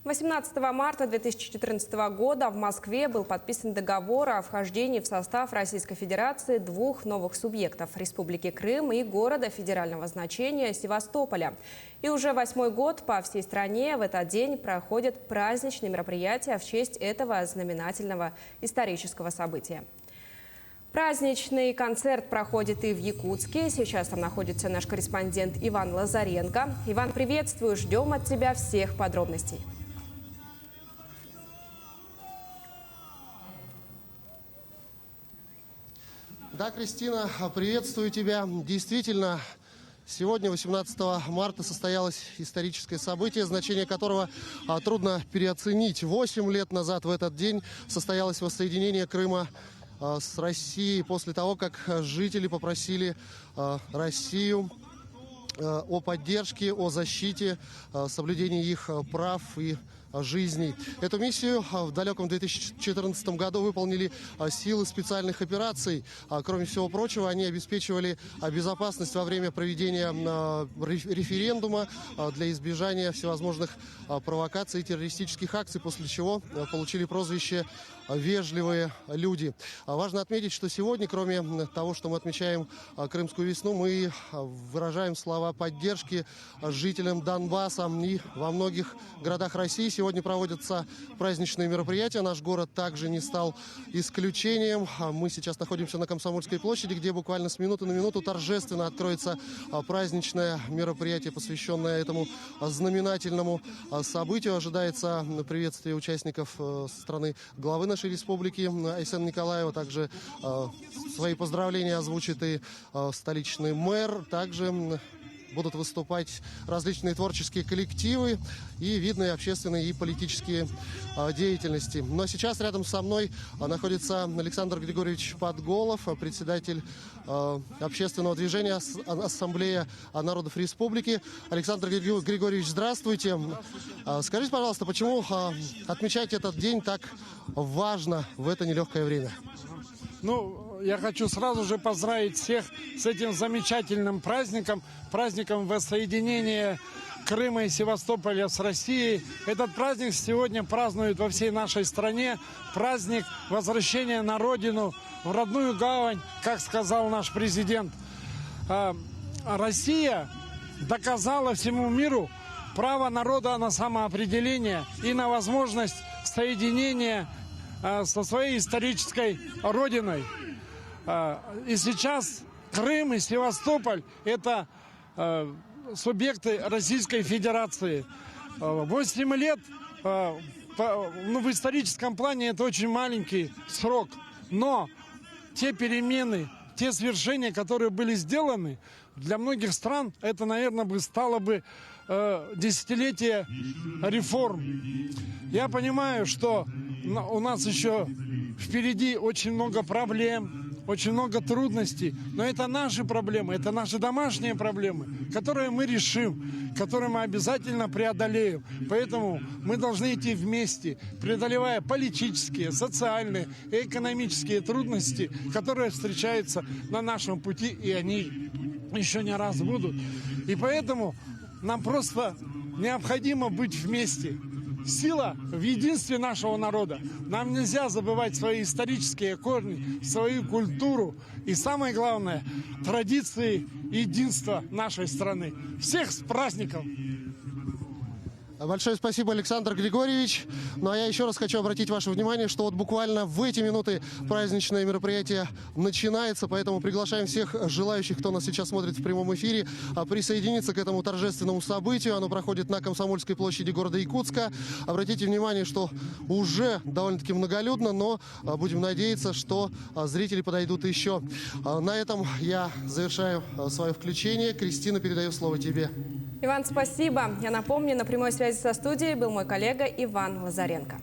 18 марта 2014 года в Москве был подписан договор о вхождении в состав Российской Федерации двух новых субъектов – Республики Крым и города федерального значения Севастополя. И уже 8-й год по всей стране в этот день проходят праздничные мероприятия в честь этого знаменательного исторического события. Праздничный концерт проходит и в Якутске. Сейчас там находится наш корреспондент Иван Лазаренко. Иван, приветствую, ждем от тебя всех подробностей. Да, Кристина, приветствую тебя. Действительно, сегодня, 18 марта, состоялось историческое событие, значение которого трудно переоценить. 8 лет назад в этот день состоялось воссоединение Крыма с Россией после того, как жители попросили Россию о поддержке, о защите, соблюдении их прав и жизней. Эту миссию в далеком 2014 году выполнили силы специальных операций. Кроме всего прочего, они обеспечивали безопасность во время проведения референдума для избежания всевозможных провокаций и террористических акций, после чего получили прозвище «Вежливые люди». Важно отметить, что сегодня, кроме того, что мы отмечаем Крымскую весну, мы выражаем слова поддержки жителям Донбасса. И во многих городах России сегодня проводятся праздничные мероприятия. Наш город также не стал исключением. Мы сейчас находимся на Комсомольской площади, где буквально с минуты на минуту торжественно откроется праздничное мероприятие, посвященное этому знаменательному событию. Ожидается приветствие участников со стороны главы нашей республики Айсена Николаева. Также свои поздравления озвучит и столичный мэр. Также будут выступать различные творческие коллективы и видные общественные и политические деятельности. Но сейчас рядом со мной находится Александр Григорьевич Подголов, председатель общественного движения «Ассамблея народов республики». Александр Григорьевич, здравствуйте. Скажите, пожалуйста, почему отмечать этот день так важно в это нелегкое время? Я хочу сразу же поздравить всех с этим замечательным праздником, праздником воссоединения Крыма и Севастополя с Россией. Этот праздник сегодня празднуют во всей нашей стране. Праздник возвращения на родину, в родную гавань, как сказал наш президент. Россия доказала всему миру право народа на самоопределение и на возможность соединения со своей исторической родиной. И сейчас Крым и Севастополь – это субъекты Российской Федерации. 8 лет в историческом плане – это очень маленький срок. Но те перемены, те свершения, которые были сделаны, для многих стран это, наверное, стало бы десятилетие реформ. Я понимаю, что у нас еще впереди очень много проблем, очень много трудностей, но это наши проблемы, это наши домашние проблемы, которые мы решим, которые мы обязательно преодолеем. Поэтому мы должны идти вместе, преодолевая политические, социальные и экономические трудности, которые встречаются на нашем пути, и они еще не раз будут. И поэтому нам просто необходимо быть вместе. Сила в единстве нашего народа. Нам нельзя забывать свои исторические корни, свою культуру и, самое главное, традиции и единства нашей страны. Всех с праздником! Большое спасибо, Александр Григорьевич. Ну а я еще раз хочу обратить ваше внимание, что вот буквально в эти минуты праздничное мероприятие начинается, поэтому приглашаем всех желающих, кто нас сейчас смотрит в прямом эфире, присоединиться к этому торжественному событию. Оно проходит на Комсомольской площади города Якутска. Обратите внимание, что уже довольно-таки многолюдно, но будем надеяться, что зрители подойдут еще. На этом я завершаю свое включение. Кристина, передаю слово тебе. Иван, спасибо. Я напомню, на прямой связи со студией был мой коллега Иван Лазаренко.